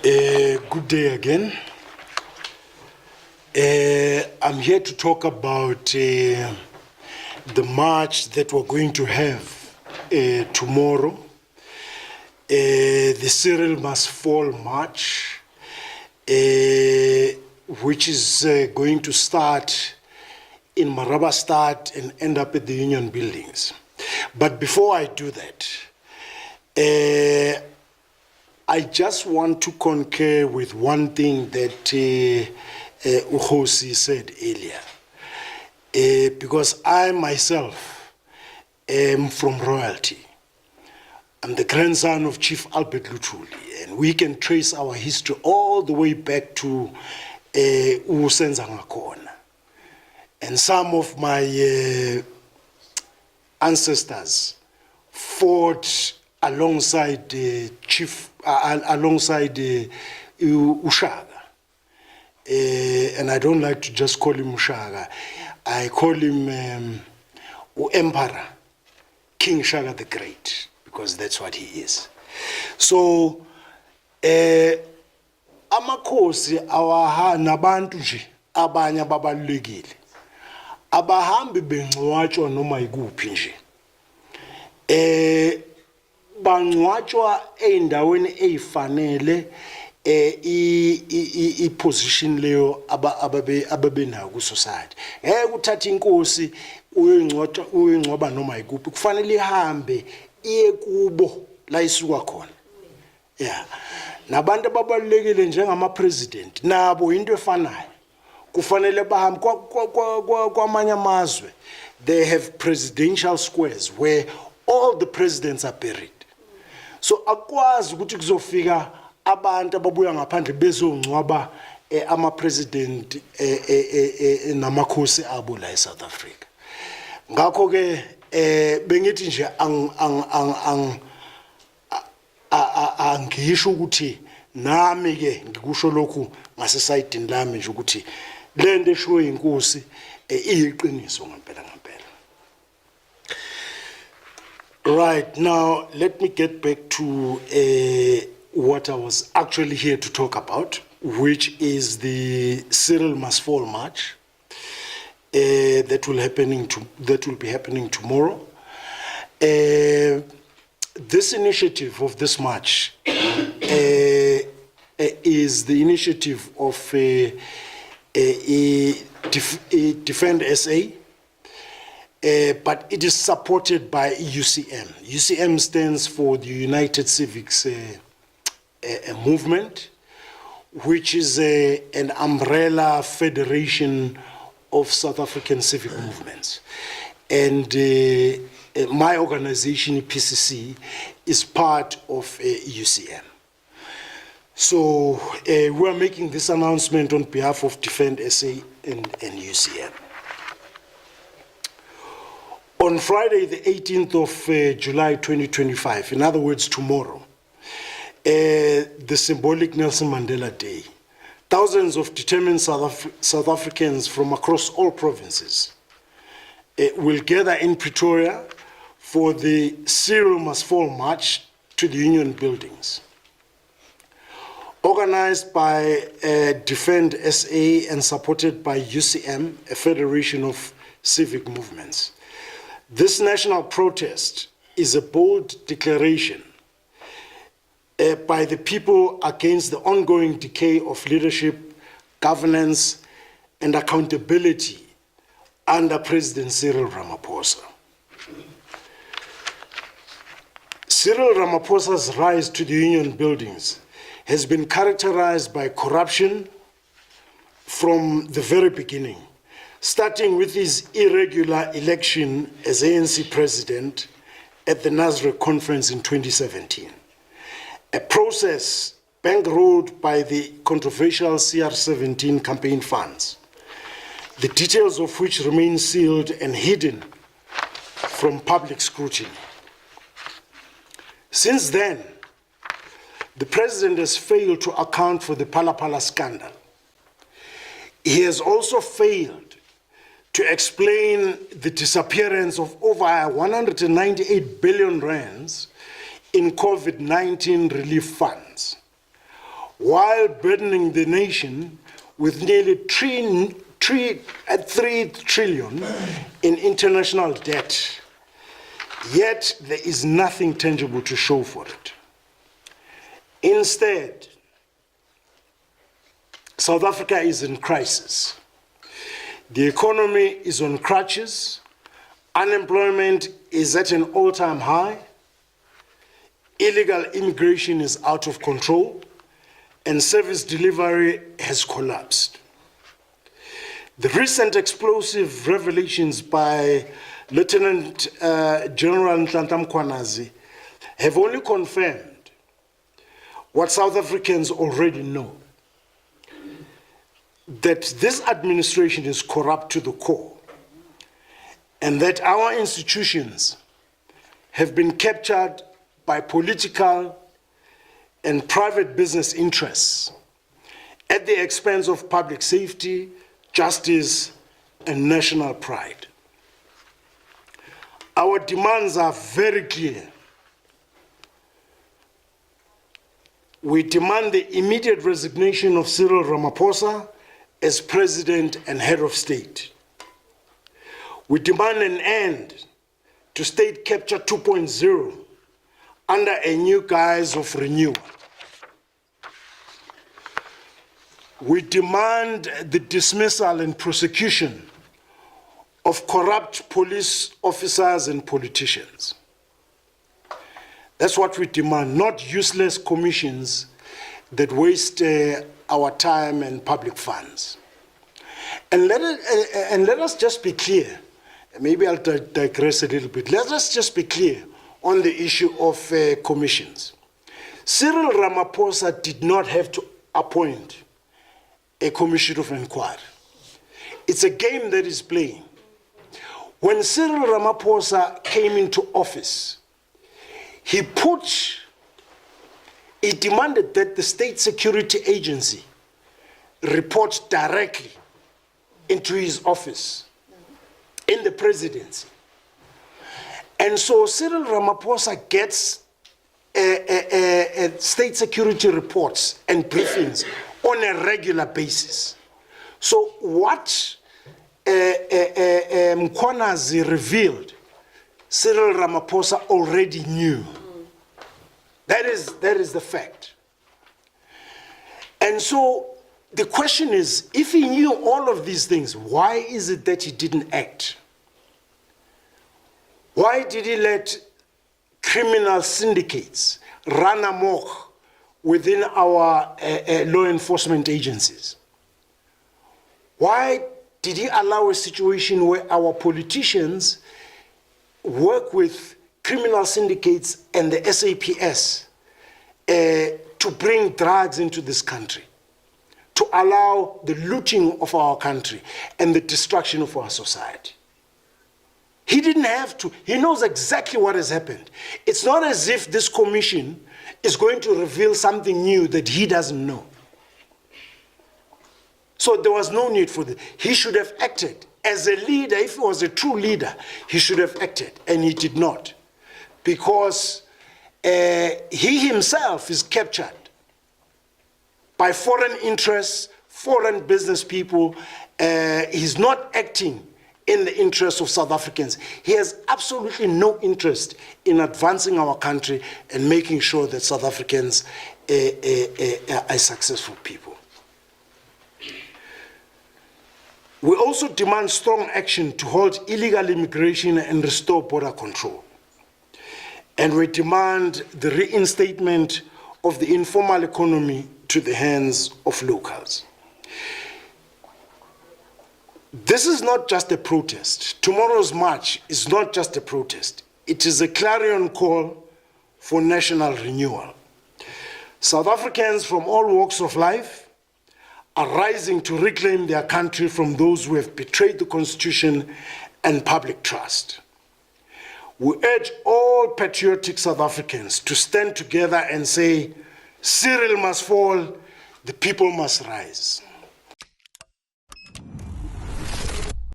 Good day again. I'm here to talk about the march that we're going to have tomorrow, the Cyril Must Fall March, which is going to start in Marabastad and end up at the Union Buildings. But before I do that, I just want to concur with one thing that Ukhosi said earlier, because I myself am from royalty. I'm the grandson of Chief Albert Luthuli, and we can trace our history all the way back to Usenzangakona. And some of my ancestors fought alongside Ushaga. And I don't like to just call him Ushaga. I call him Emperor, King Shaka the Great, because that's what he is. So, amakhosi nabantu nje abanye ababalulekile abahambi bengcwatshwa noma ikuphi nje, bangcwatshwa endaweni eyifanele i-position leyo ababenayo ku-society. Uthatha inkosi uyengcwaba noma ikuphi, kufanele ihambe iye kubo la isuka khona. Yeah. Nabantu ababalulekile njengama-president nabo into efanayo, kufanele bahambe kwamanye amazwe. They have presidential squares where all the presidents are buried. So akwazi ukuthi kuzofika abantu ababuya ngaphandle bezongcwaba ama-president namakhosi abo la eSouth Africa. Ngakho ke bengithi nje angisho ukuthi nami ke ngikusho lokhu ngasesayidini lami nje ukuthi lento eshiwo inkosi iyiqiniso ngempela ngempela. Right, now let me get back to what I was actually here to talk about, which is the Cyril Must Fall March that will be happening tomorrow. This initiative of this march is the initiative of Defend SA, but it is supported by UCM. UCM stands for the United Civics Movement, which is an umbrella federation of South African civic movements. And my organization, PCC, is part of UCM. So we're making this announcement on behalf of Defend SA and UCM. On Friday, the 18th of July 2025, in other words, tomorrow, the symbolic Nelson Mandela Day, thousands of determined South Africans from across all provinces will gather in Pretoria for the Cyril Must Fall March to the Union Buildings. Organized by Defend SA and supported by UCM, a federation of civic movements. This national protest is a bold declaration by the people against the ongoing decay of leadership, governance, and accountability under President Cyril Ramaphosa. Cyril Ramaphosa's rise to the Union Buildings has been characterized by corruption from the very beginning, starting with his irregular election as ANC president at the Nasrec conference in 2017, a process bankrolled by the controversial CR17 campaign funds, the details of which remain sealed and hidden from public scrutiny. Since then, the president has failed to account for the Phala Phala scandal. He has also failed to explain the disappearance of over 198 billion rands in COVID-19 relief funds, while burdening the nation with nearly 3 trillion in international debt. Yet there is nothing tangible to show for it. Instead, South Africa is in crisis. The economy is on crutches. Unemployment is at an all-time high. Illegal immigration is out of control, and service delivery has collapsed. The recent explosive revelations by Lieutenant General Nhlanhla Mkhwanazi have only confirmed what South Africans already know, that this administration is corrupt to the core, and that our institutions have been captured by political and private business interests at the expense of public safety, justice, and national pride. Our demands are very clear. We demand the immediate resignation of Cyril Ramaphosa as President and Head of State. We demand an end to State Capture 2.0 under a new guise of renewal. We demand the dismissal and prosecution of corrupt police officers and politicians. That's what we demand, not useless commissions that waste our time and public funds. And let us just be clear, maybe I'll digress a little bit. Let us just be clear on the issue of commissions. Cyril Ramaphosa did not have to appoint a commission of inquiry. It's a game that is playing. When Cyril Ramaphosa came into office, he demanded that the State Security Agency report directly into his office in the presidency. And so Cyril Ramaphosa gets state security reports and briefings on a regular basis. So what Mkhwanazi revealed, Cyril Ramaphosa already knew. That is the fact. And so the question is, if he knew all of these things, why is it that he didn't act? Why did he let criminal syndicates run amok within our law enforcement agencies? Why did he allow a situation where our politicians work with criminal syndicates and the SAPS to bring drugs into this country, to allow the looting of our country and the destruction of our society? He didn't have to. He knows exactly what has happened. It's not as if this commission is going to reveal something new that he doesn't know. So there was no need for this. He should have acted. As a leader, if he was a true leader, he should have acted, and he did not. Because he himself is captured by foreign interests, foreign business people. He's not acting in the interests of South Africans. He has absolutely no interest in advancing our country and making sure that South Africans are successful people. We also demand strong action to halt illegal immigration and restore border control. And we demand the reinstatement of the informal economy to the hands of locals. This is not just a protest. Tomorrow's march is not just a protest. It is a clarion call for national renewal. South Africans from all walks of life are rising to reclaim their country from those who have betrayed the Constitution and public trust. We urge all patriotic South Africans to stand together and say, Cyril must fall, the people must rise.